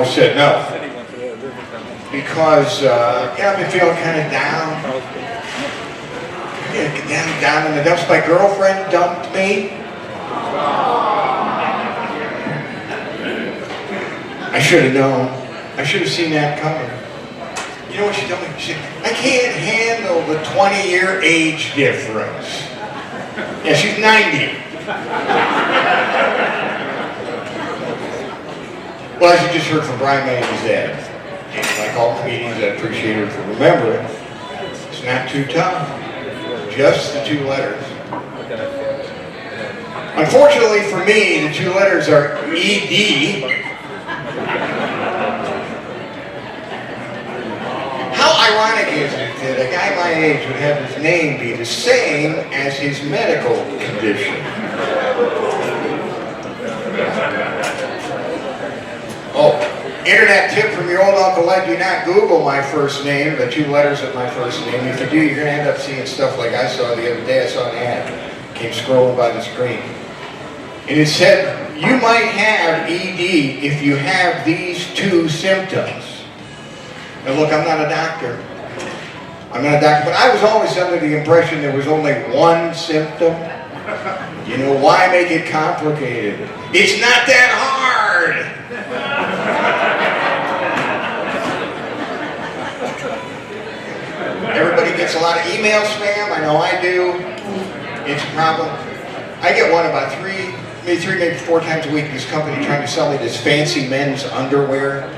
almost said no. Because, I've been feeling kind of down. Down in the dumps. My girlfriend dumped me. I should have known. I should have seen that coming. You know what she told me? She said, I can't handle the 20-year age difference. Yeah, she's 90. Well, as you just heard from Brian, my name is Ed. And like all comedians, I appreciate her for remembering. It's not too tough. Just the 2 letters. Unfortunately for me, the 2 letters are ED. How ironic is it that a guy my age would have his name be the same as his medical condition? Oh, internet tip from your old Uncle Ed, do not Google my first name, the 2 letters of my first name. If you do, you're going to end up seeing stuff like I saw the other day. I saw an ad, came scrolling by the screen. And it said, you might have ED if you have these 2 symptoms. Now look, I'm not a doctor. But I was always under the impression there was only 1 symptom. You know, why make it complicated? It's not that hard. Everybody gets a lot of email spam. I know I do. It's a problem. I get one about 3, maybe 4 times a week. This company trying to sell me this fancy men's underwear.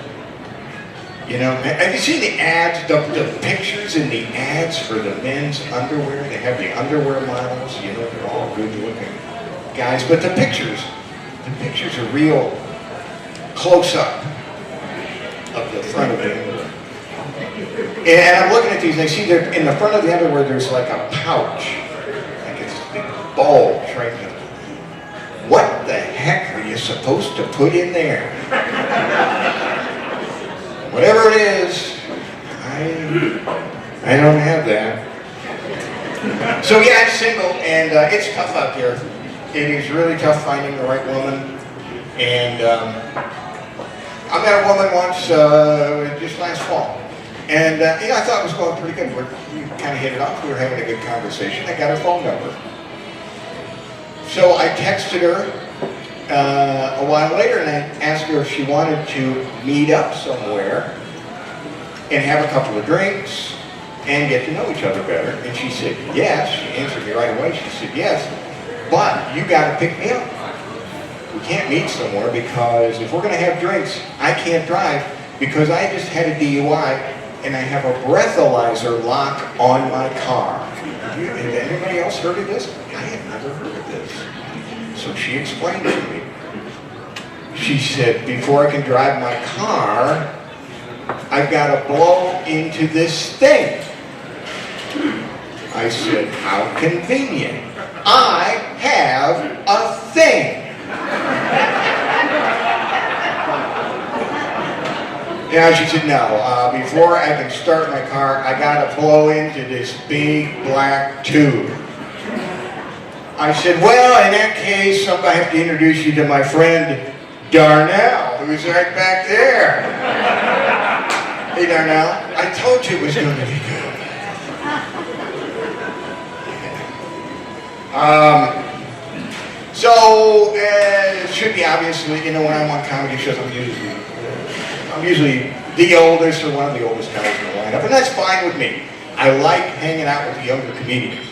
You know, have you seen the ads, the pictures in the ads for the men's underwear? They have the underwear models, you know, they're all good looking guys, but the pictures are real close up of the front of it. And I'm looking at these and I see there in the front of the underwear there's like a pouch, like it's a big bulge right there. What the heck are you supposed to put in there? Whatever it is, I don't have that. So yeah, I'm single, and it's tough out there. It is really tough finding the right woman. And I met a woman once, just last fall. And I thought it was going pretty good. We kind of hit it off. We were having a good conversation. I got her phone number. So I texted her a while later and I asked her if she wanted to meet up somewhere and have a couple of drinks and get to know each other better. And she said yes. She answered me right away. She said yes, but you got to pick me up. We can't meet somewhere because if we're going to have drinks, I can't drive because I just had a DUI and I have a breathalyzer lock on my car. Have anybody else heard of this? I have never heard of this. So she explained it to me. She said, before I can drive my car, I've got to blow into this thing. I said, how convenient. I have a thing. Yeah, she said, no, before I can start my car, I got to blow into this big black tube. I said, well, in that case, I have to introduce you to my friend, Darnell, who's right back there. Hey, Darnell, I told you it was going to be good. So, it should be obvious, you know, when I'm on comedy shows, I'm usually the oldest or one of the oldest guys in the lineup, and that's fine with me. I like hanging out with the younger comedians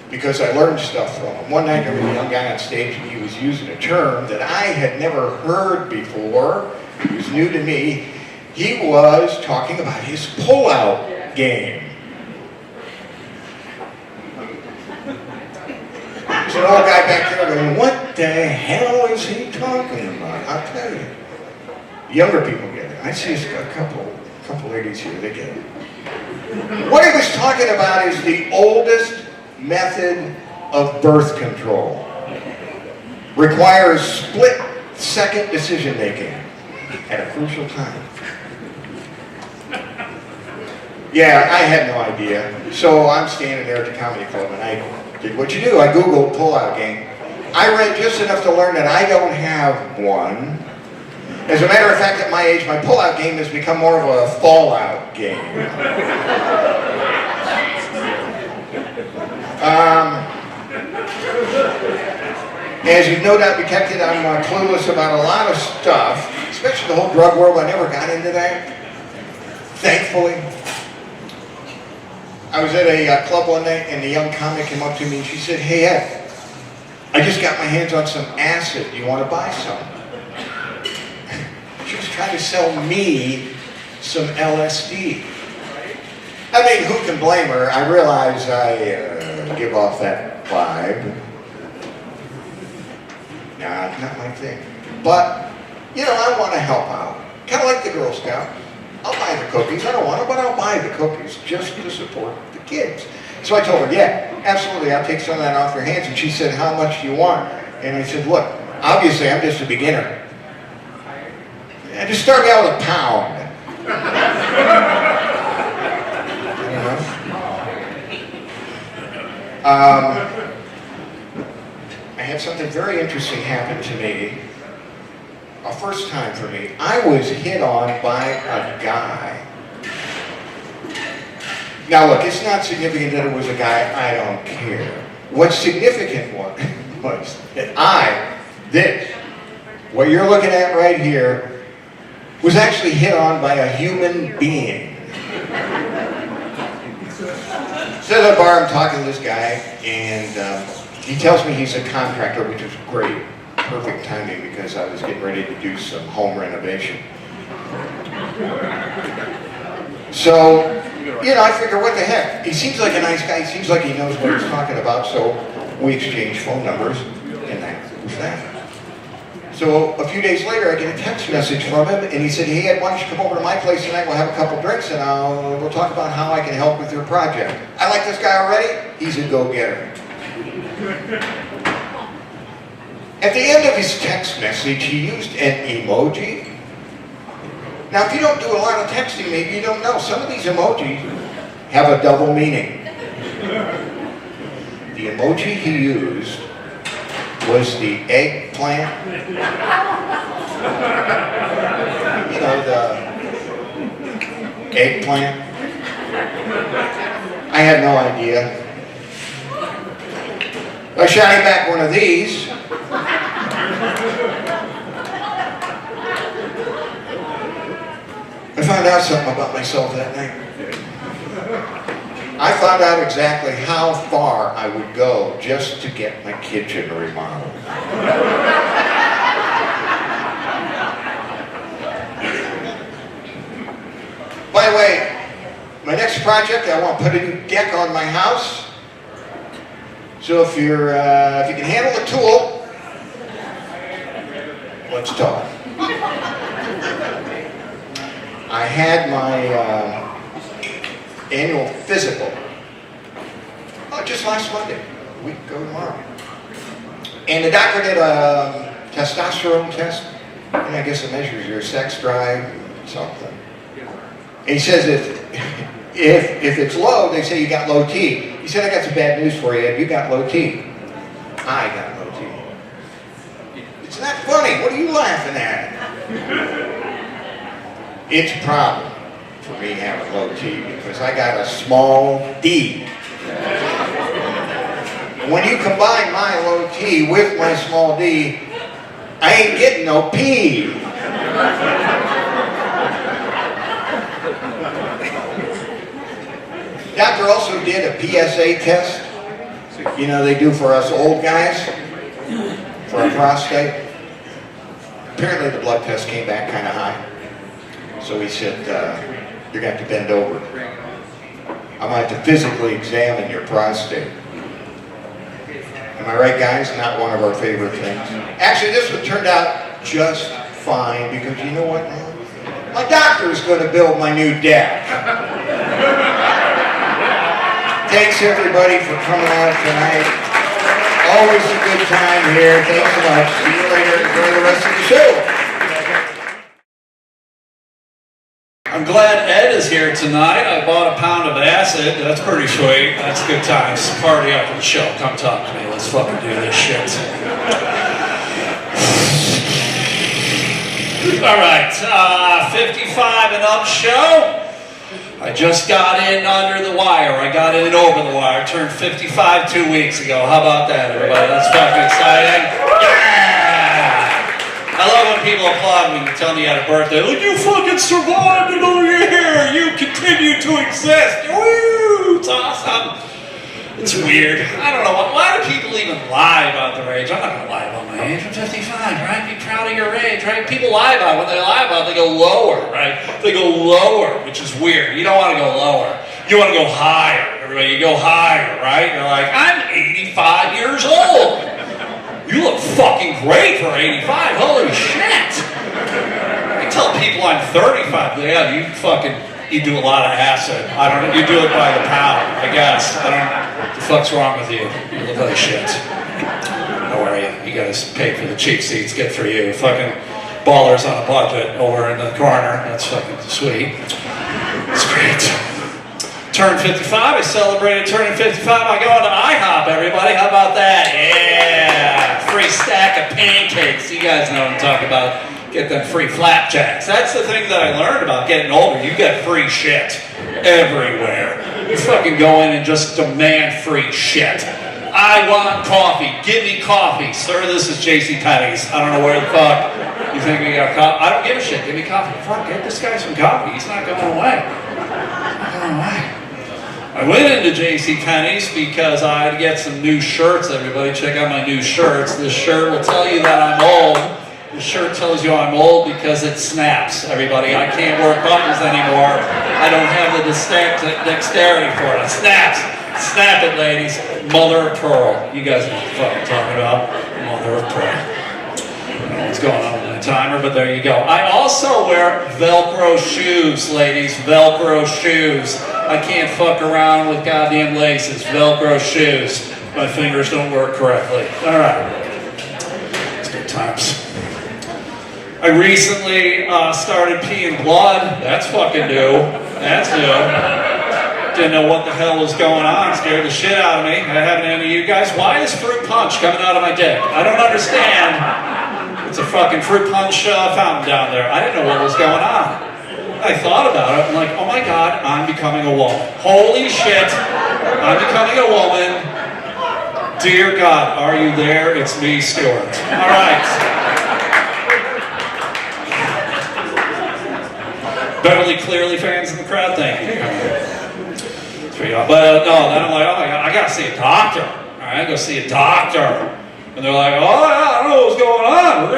because I learned stuff from them. One night there was a young guy on stage and he was using a term that I had never heard before. It was new to me. He was talking about his pull-out game. There's an old guy back there going, what the hell is he talking about? I'll tell you. Younger people get it. I see a couple ladies here, they get it. What he was talking about is the oldest method of birth control. Requires split-second decision making at a crucial time. Yeah, I had no idea. So I'm standing there at the comedy club and I did what you do. I Googled pull-out game. I read just enough to learn that I don't have one. As a matter of fact, at my age, my pull-out game has become more of a fallout game. As you've no doubt detected, I'm clueless about a lot of stuff, especially the whole drug world. I never got into that, thankfully. I was at a club one night, and the young comic came up to me, and she said, "Hey, Ed, I just got my hands on some acid. Do you want to buy some?" She was trying to sell me some LSD. I mean, who can blame her? I realize I give off that vibe. Nah, not my thing. But, you know, I want to help out. Kind of like the Girl Scout. I'll buy the cookies. I don't want them, but I'll buy the cookies just to support the kids. So I told her, yeah, absolutely, I'll take some of that off your hands. And she said, how much do you want? And I said, look, obviously I'm just a beginner. And just start me out with £1. I had something very interesting happen to me. A first time for me. I was hit on by a guy. Now look, it's not significant that it was a guy. I don't care. What's significant was that what you're looking at right here, was actually hit on by a human being. So at the bar, I'm talking to this guy, and he tells me he's a contractor, which is great. Perfect timing, because I was getting ready to do some home renovation. So, you know, I figure, what the heck? He seems like a nice guy. He seems like he knows what he's talking about, so we exchanged phone numbers, and that was that. So a few days later, I get a text message from him, and he said, hey, Ed, why don't you come over to my place tonight? We'll have a couple drinks, and we'll talk about how I can help with your project. I like this guy already. He's a go-getter. At the end of his text message, he used an emoji. Now, if you don't do a lot of texting, maybe you don't know. Some of these emojis have a double meaning. The emoji he used was the eggplant. You know, the eggplant. I had no idea. I shot him back one of these. I found out something about myself that night. I found out exactly how far I would go just to get my kitchen remodeled. By the way, my next project, I want to put a new deck on my house. So if you can handle the tool, let's talk. I had my annual physical. Oh, just last Monday, a week ago tomorrow. And the doctor did a testosterone test, and I guess it measures your sex drive, something. And he says if it's low, they say you got low T. He said, I got some bad news for you, Ed. You got low T. I got low T. It's not funny. What are you laughing at? It's a problem for me having low T because I got a small D. When you combine my low T with my small D, I ain't getting no P. Doctor also did a PSA test. You know, they do for us old guys, for a prostate. Apparently the blood test came back kind of high. So he said, you're going to have to bend over. I'm going to have to physically examine your prostate. Am I right, guys? Not one of our favorite things. Actually, this one turned out just fine because you know what now? My doctor is going to build my new deck. Thanks everybody for coming out tonight. Always a good time here. Thanks so much. See you later. Enjoy the rest of the show. I'm glad Ed is here tonight. I bought a pound of acid. That's pretty sweet. That's good times. Party after the show. Come talk to me. Let's fucking do this shit. All right, 55 and up show. I just got in under the wire. I got in over the wire. Turned 55 2 weeks ago. How about that, everybody? That's fucking exciting. Yeah! I love when people applaud when you tell me you had a birthday. Like, you fucking survived it over here. You continue to exist. Woo! It's awesome. It's weird. I don't know. Why do people even lie about their age? I'm not going to lie about my age. I'm 55, right? Be proud of your age, right? People lie about it. When they lie about it, they go lower, right? They go lower, which is weird. You don't want to go lower. You want to go higher. Everybody, you go higher, right? You're like, I'm 85 years old. You look fucking great for 85. Holy shit. I tell people I'm 35. Yeah, you do a lot of acid. I don't know. You do it by the pound, I guess. I don't know. What the fuck's wrong with you? You look like shit. How are you? You guys pay for the cheap seats. Good for you. Fucking ballers on a budget over in the corner. That's fucking sweet. It's great. Turned 55. I celebrated turning 55 by going to IHOP, everybody. How about that? Yeah. Free stack of pancakes. You guys know what I'm talking about. Get them free flapjacks. That's the thing that I learned about getting older. You get free shit everywhere. You fucking go in and just demand free shit. I want coffee. Give me coffee. Sir, this is JCPenney's. I don't know where the fuck you think we got coffee. I don't give a shit. Give me coffee. Fuck, get this guy some coffee. He's not going away. Not going away. I went into JCPenney's because I had to get some new shirts. Everybody check out my new shirts. This shirt will tell you that I'm old. The shirt tells you I'm old because it snaps, everybody. I can't work buttons anymore. I don't have the dexterity for it. It snaps. Snap it, ladies. Mother of pearl. You guys know what the fuck I'm talking about. Mother of pearl. I don't know what's going on with my timer, but there you go. I also wear Velcro shoes, ladies. Velcro shoes. I can't fuck around with goddamn laces. Velcro shoes. My fingers don't work correctly. All right. It's good times. I recently started peeing blood. That's fucking new. That's new. Didn't know what the hell was going on. Scared the shit out of me. I haven't any of you guys. Why is fruit punch coming out of my dick? I don't understand. It's a fucking fruit punch fountain down there. I didn't know what was going on. I thought about it. I'm like, oh my God, I'm becoming a woman. Holy shit. I'm becoming a woman. Dear God, are you there? It's me, Stuart. All right. Beverly Clearly fans in the crowd, thank you. But no, then I'm like, oh my God, I gotta see a doctor. All right, go see a doctor. And they're like, oh yeah, I don't know what's going on.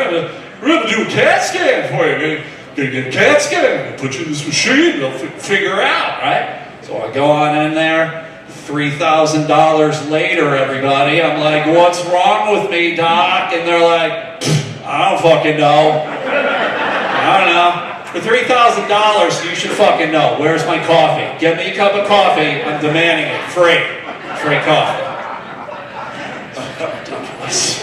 We're gonna do a CAT scan for you. We're gonna get a CAT scan. Put you in this machine. They'll figure out, right? So I go on in there. $3,000 later, everybody. I'm like, what's wrong with me, doc? And they're like, I don't fucking know. I don't know. For $3,000, you should fucking know. Where's my coffee? Get me a cup of coffee. I'm demanding it. Free. Free coffee. Ridiculous.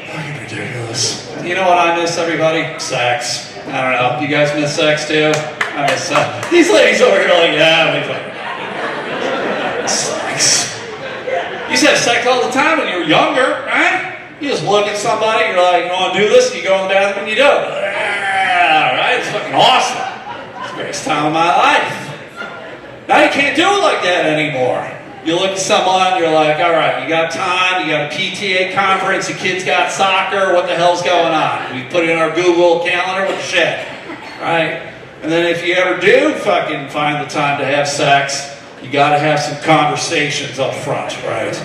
Fucking ridiculous. You know what I miss, everybody? Sex. I don't know. You guys miss sex too? I miss sex. These ladies over here are like, yeah, we fucking sex. You used to have sex all the time when you were younger, right? You just look at somebody, you're like, you want to do this? You go in the bathroom and you do it. Right? It's fucking awesome. It's the greatest time of my life. Now you can't do it like that anymore. You look at someone, you're like, all right, you got time, you got a PTA conference, your kid's got soccer, what the hell's going on? We put it in our Google Calendar, what the shit? Right? And then if you ever do fucking find the time to have sex, you gotta have some conversations up front, right?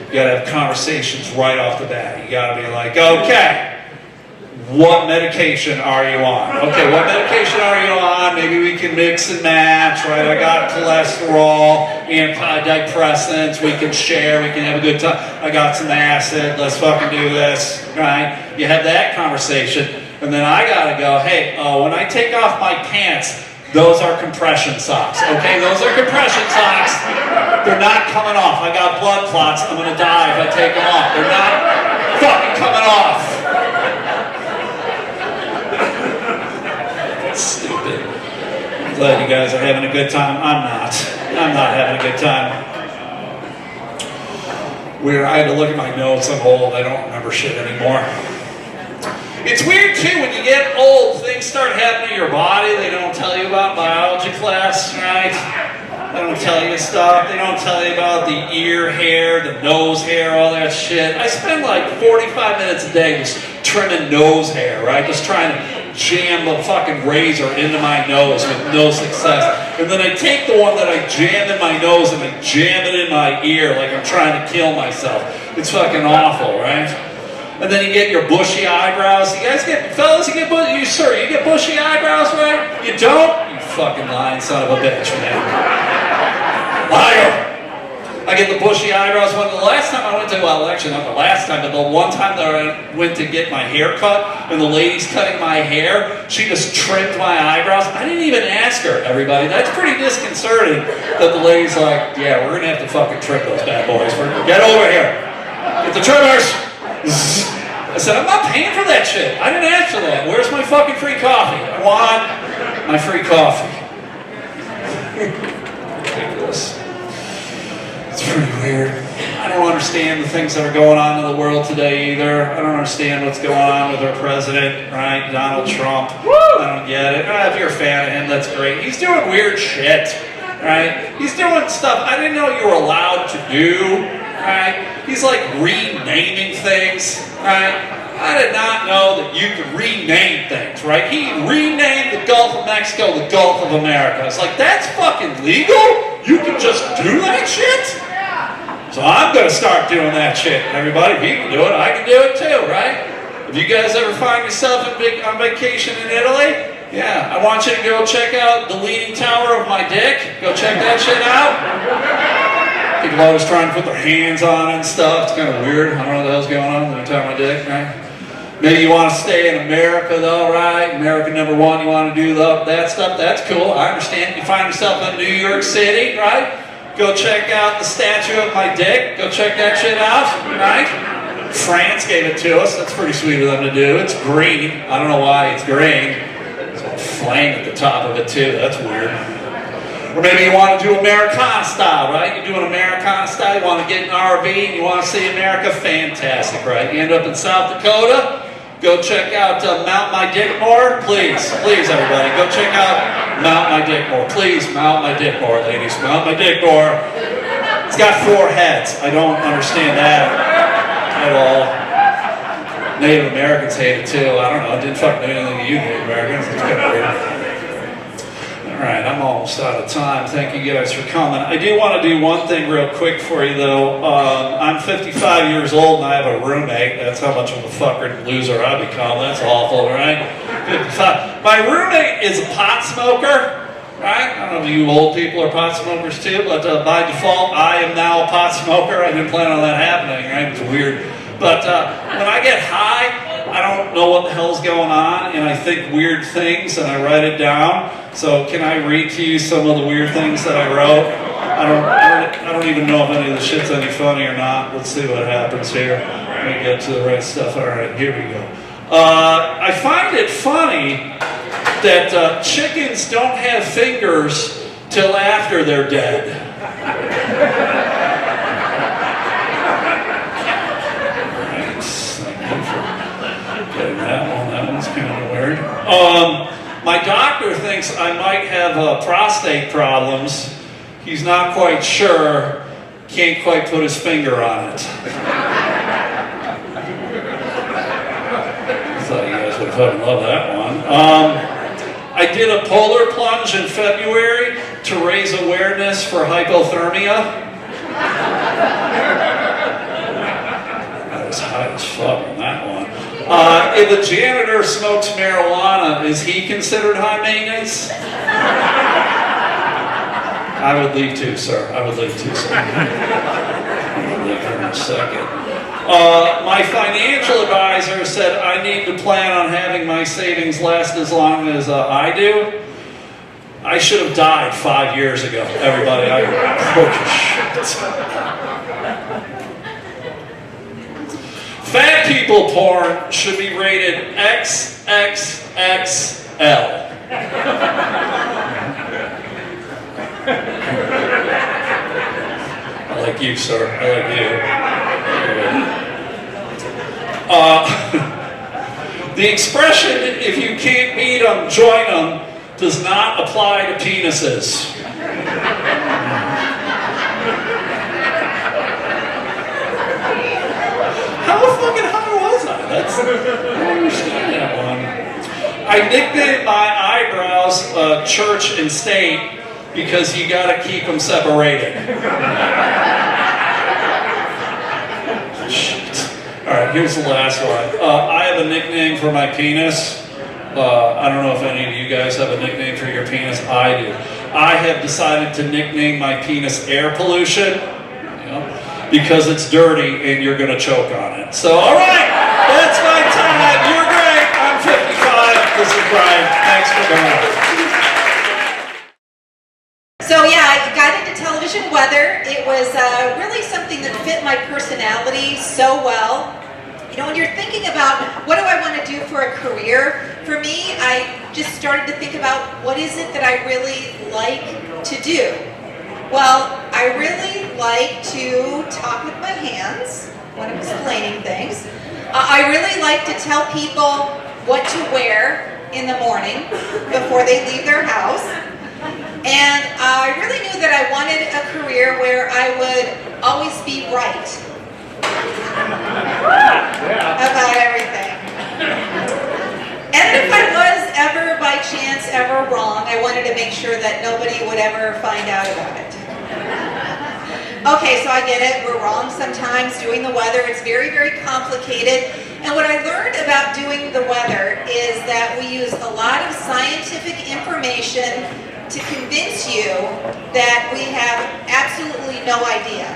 You gotta have conversations right off the bat. You gotta be like, okay, what medication are you on? Okay, what medication are you on? Maybe we can mix and match, right? I got cholesterol, antidepressants, we can share, we can have a good time. I got some acid, let's fucking do this, right? You have that conversation, and then I gotta go, hey, when I take off my pants, those are compression socks, okay? Those are compression socks. They're not coming off. I got blood clots. I'm gonna die if I take them off. They're not fucking coming off. That's stupid. I'm glad you guys are having a good time. I'm not. I'm not having a good time. Weird. I had to look at my notes. I'm old. I don't remember shit anymore. It's weird too, when you get old, things start happening to your body they don't tell you about in biology class, right? They don't tell you stuff. They don't tell you about the ear hair, the nose hair, all that shit. I spend like 45 minutes a day just trimming nose hair, right? Just trying to jam the fucking razor into my nose with no success. And then I take the one that I jam in my nose and I jam it in my ear like I'm trying to kill myself. It's fucking awful, right? And then you get your bushy eyebrows. You guys get, fellas, you get bushy eyebrows, right? You don't? You fucking lying son of a bitch, man. Liar! I get the bushy eyebrows. When the last time I went to, well, actually not the last time, but the one time that I went to get my hair cut, and the lady's cutting my hair, she just trimmed my eyebrows. I didn't even ask her, everybody. That's pretty disconcerting that the lady's like, yeah, we're gonna have to fucking trim those bad boys. Get over here. Get the trimmers. I said, I'm not paying for that shit. I didn't ask for that. Where's my fucking free coffee? I want my free coffee. Ridiculous. It's pretty weird. I don't understand the things that are going on in the world today either. I don't understand what's going on with our president, right? Donald Trump. I don't get it. If you're a fan of him, that's great. He's doing weird shit, right? He's doing stuff I didn't know you were allowed to do, right? He's like renaming things, right? I did not know that you could rename things, right? He renamed the Gulf of Mexico the Gulf of America. It's like, that's fucking legal? You can just do that shit? So I'm going to start doing that shit. Everybody, if he can do it, I can do it too, right? If you guys ever find yourself on vacation in Italy, yeah, I want you to go check out the Leaning Tower of my dick. Go check that shit out. People always trying to put their hands on it and stuff. It's kind of weird. I don't know what the hell's going on when you talk my dick, right? Maybe you want to stay in America though, right? America number one, you want to do that stuff. That's cool. I understand. You find yourself in New York City, right? Go check out the statue of my dick. Go check that shit out, right? France gave it to us. That's pretty sweet of them to do. It's green. I don't know why it's green. There's a flame at the top of it too. That's weird. Or maybe you want to do Americana style, right? You do an Americana style, you want to get an RV and you want to see America, fantastic, right? You end up in South Dakota, go check out Mount My Dick More, please, everybody, go check out Mount My Dick More. Please, Mount My Dick More, ladies, Mount My Dick More. It's got 4 heads. I don't understand that at all. Native Americans hate it too. I don't know, it didn't fucking do anything to you Native Americans. It's kind of weird. Alright, I'm almost out of time. Thank you guys for coming. I do want to do one thing real quick for you though. I'm 55 years old and I have a roommate. That's how much of a fucking loser I become. That's awful, right? 55. My roommate is a pot smoker, right? I don't know if you old people are pot smokers too, but by default, I am now a pot smoker. I didn't plan on that happening, right? It's weird. But when I get high, I don't know what the hell's going on, and I think weird things, and I write it down. So can I read to you some of the weird things that I wrote? I don't even know if any of the shit's any funny or not. Let's see what happens here. Let me get to the right stuff. All right, here we go. I find it funny that chickens don't have fingers till after they're dead. That one's kind of weird. My doctor thinks I might have prostate problems. He's not quite sure. Can't quite put his finger on it. I thought you guys would fucking love that one. I did a polar plunge in February to raise awareness for hypothermia. I was high as fuck on that one. If a janitor smokes marijuana, is he considered high maintenance? I would leave too, sir. I would leave too, sir. I'll leave here in a second. My financial advisor said I need to plan on having my savings last as long as I do. I should have died 5 years ago, everybody. I broke shit. Fat people porn should be rated XXXL. I like you, sir. I like you. The expression, if you can't beat them, join them, does not apply to penises. How fucking high was I? I don't understand that one. I nicknamed my eyebrows church and state because you gotta keep them separated. Alright, here's the last one. I have a nickname for my penis. I don't know if any of you guys have a nickname for your penis. I do. I have decided to nickname my penis air pollution, because it's dirty and you're going to choke on it. So, alright, that's my time. You're great. I'm 55. This is Brian. Thanks for coming. So yeah, I got into television weather. It was really something that fit my personality so well. When you're thinking about what do I want to do for a career, for me, I just started to think about what is it that I really like to do. Well, I really like to talk with my hands when I'm explaining things. I really like to tell people what to wear in the morning before they leave their house. And I really knew that I wanted a career where I would always be right about everything. And if I was ever by chance ever wrong, I wanted to make sure that nobody would ever find out about it. Okay, so I get it. We're wrong sometimes doing the weather. It's very, very complicated. And what I learned about doing the weather is that we use a lot of scientific information to convince you that we have absolutely no idea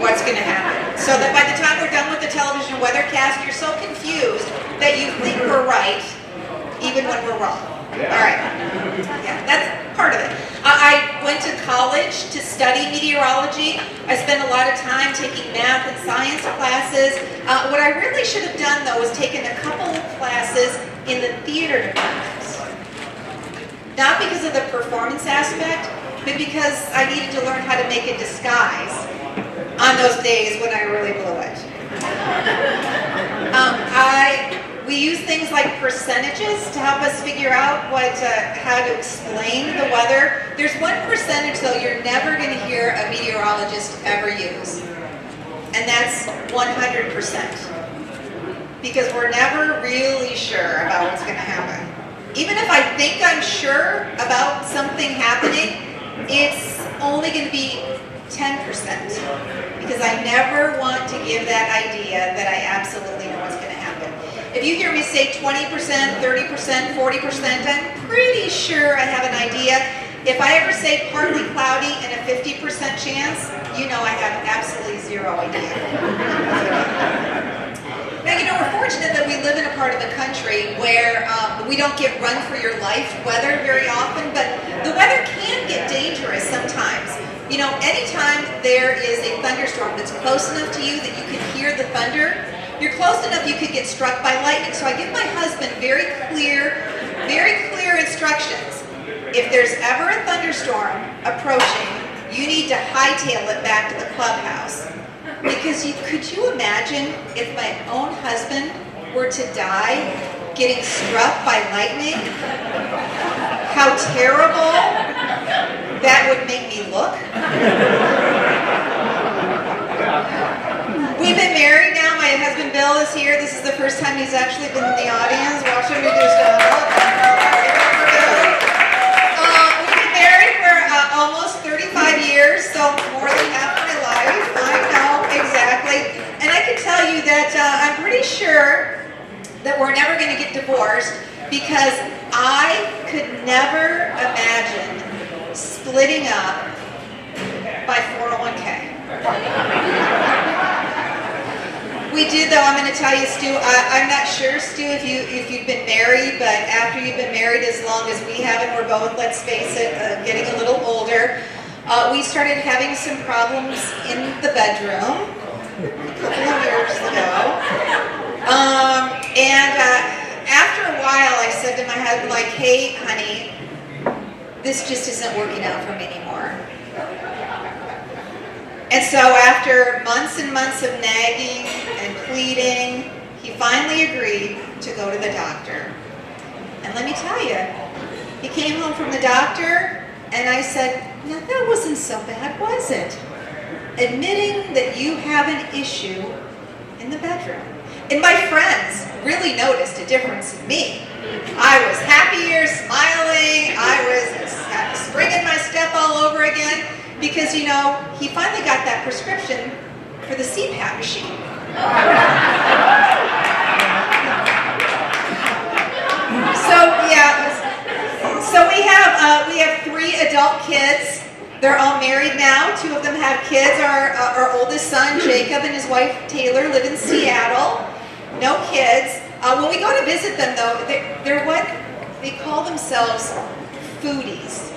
what's going to happen. So that by the time we're done with the television weathercast, you're so confused that you think we're right, even when we're wrong. All right. Yeah, that's part of it. I went to college to study meteorology. I spent a lot of time taking math and science classes. What I really should have done, though, was taken a couple of classes in the theater department. Not because of the performance aspect, but because I needed to learn how to make a disguise on those days when I really blew it. We use things like percentages to help us figure out how to explain the weather. There's one percentage, though, you're never going to hear a meteorologist ever use, and that's 100%. Because we're never really sure about what's going to happen. Even if I think I'm sure about something happening, it's only going to be 10%. Because I never want to give that idea that I absolutely know what's going to happen. If you hear me say 20%, 30%, 40%, I'm pretty sure I have an idea. If I ever say partly cloudy and a 50% chance, you know I have absolutely zero idea. Now, we're fortunate that we live in a part of the country where we don't get run for your life weather very often, but the weather can get dangerous sometimes. Anytime there is a thunderstorm that's close enough to you that you can hear the thunder, you're close enough you could get struck by lightning. So I give my husband very clear instructions. If there's ever a thunderstorm approaching, you need to hightail it back to the clubhouse. Because could you imagine if my own husband were to die getting struck by lightning? How terrible that would make me look. We've been married now. My husband Bill is here. This is the first time he's actually been in the audience. Watch him do stand up. We've been married for almost 35 years, so more than half my life. I know, exactly. And I can tell you that I'm pretty sure that we're never going to get divorced because I could never imagine splitting up my 401k. We did, though. I'm going to tell you, Stu. I'm not sure, Stu, if you've been married, but after you've been married as long as we have, and we're both, let's face it, getting a little older, we started having some problems in the bedroom a couple of years ago. After a while, I said to my husband, hey, honey, this just isn't working out for me anymore. And so after months and months of nagging and pleading, he finally agreed to go to the doctor. And let me tell you, he came home from the doctor, and I said, now that wasn't so bad, was it? Admitting that you have an issue in the bedroom. And my friends really noticed a difference in me. I was happier, smiling, I was springing my step all over again, because, you know, he finally got that prescription for the CPAP machine. So we have 3 adult kids. They're all married now. 2 of them have kids. Our oldest son, Jacob, and his wife, Taylor, live in Seattle. No kids. When we go to visit them, though, they're what they call themselves foodies.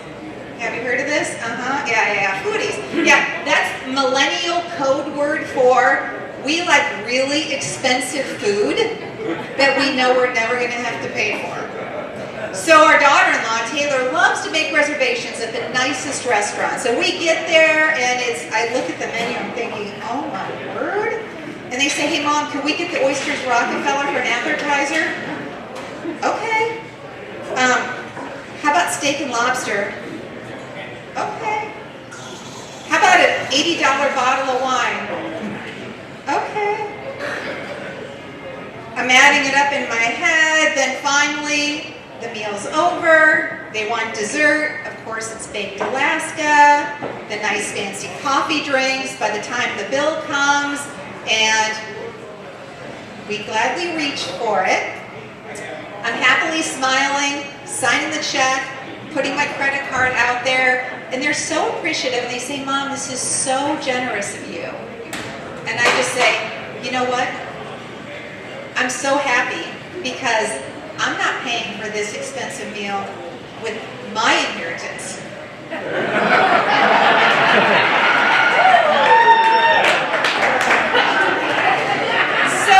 Have you heard of this? Yeah, foodies. Yeah, that's millennial code word for we like really expensive food that we know we're never going to have to pay for. So our daughter-in-law, Taylor, loves to make reservations at the nicest restaurants. So we get there, and I look at the menu, I'm thinking, oh my word. And they say, hey Mom, can we get the oysters Rockefeller for an appetizer? Okay. How about steak and lobster? Okay. How about an $80 bottle of wine? Okay. I'm adding it up in my head, then finally, the meal's over, they want dessert, of course it's baked Alaska, the nice fancy coffee drinks by the time the bill comes, and we gladly reach for it. I'm happily smiling, signing the check, putting my credit card out there, and they're so appreciative, and they say, Mom, this is so generous of you. And I just say, you know what? I'm so happy because I'm not paying for this expensive meal with my inheritance. So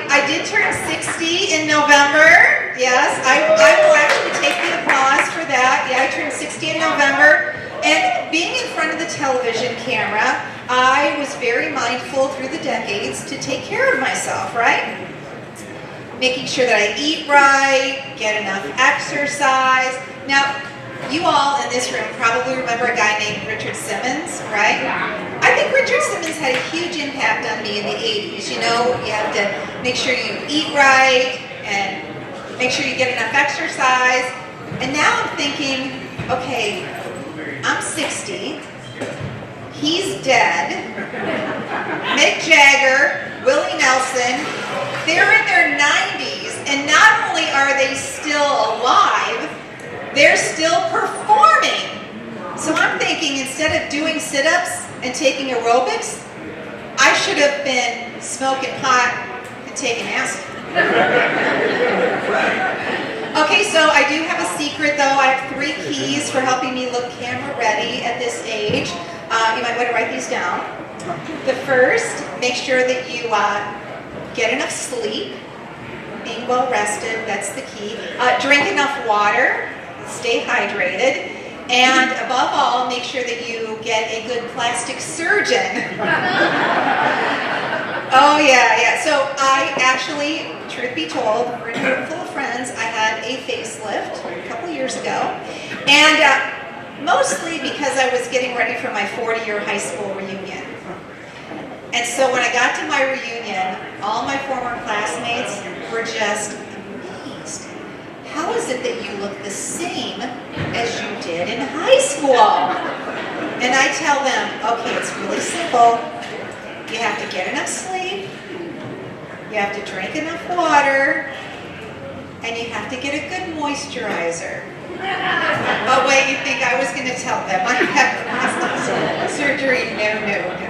I did turn 60 in November. Yes, I will actually take the applause for that. Yeah, I turned 60 in November. And being in front of the television camera, I was very mindful through the decades to take care of myself, right? Making sure that I eat right, get enough exercise. Now, you all in this room probably remember a guy named Richard Simmons, right? I think Richard Simmons had a huge impact on me in the 80s. You know, you have to make sure you eat right and make sure you get enough exercise. And now I'm thinking, okay, I'm 60, he's dead, Mick Jagger, Willie Nelson, they're in their 90s, and not only are they still alive, they're still performing. So I'm thinking instead of doing sit-ups and taking aerobics, I should have been smoking pot and taking acid. Okay, so I do have a secret though. I have 3 keys for helping me look camera ready at this age. You might want to write these down. The first, make sure that you get enough sleep, being well rested, that's the key. Drink enough water, stay hydrated, and above all, make sure that you get a good plastic surgeon. Oh yeah. So I actually, truth be told, we're in a room full of friends, I had a facelift a couple years ago, and mostly because I was getting ready for my 40-year high school reunion. And so when I got to my reunion, all my former classmates were just amazed. How is it that you look the same as you did in high school? And I tell them, okay, it's really simple. You have to get enough sleep, you have to drink enough water, and you have to get a good moisturizer. Oh wait, you think I was going to tell them I have plastic surgery? No.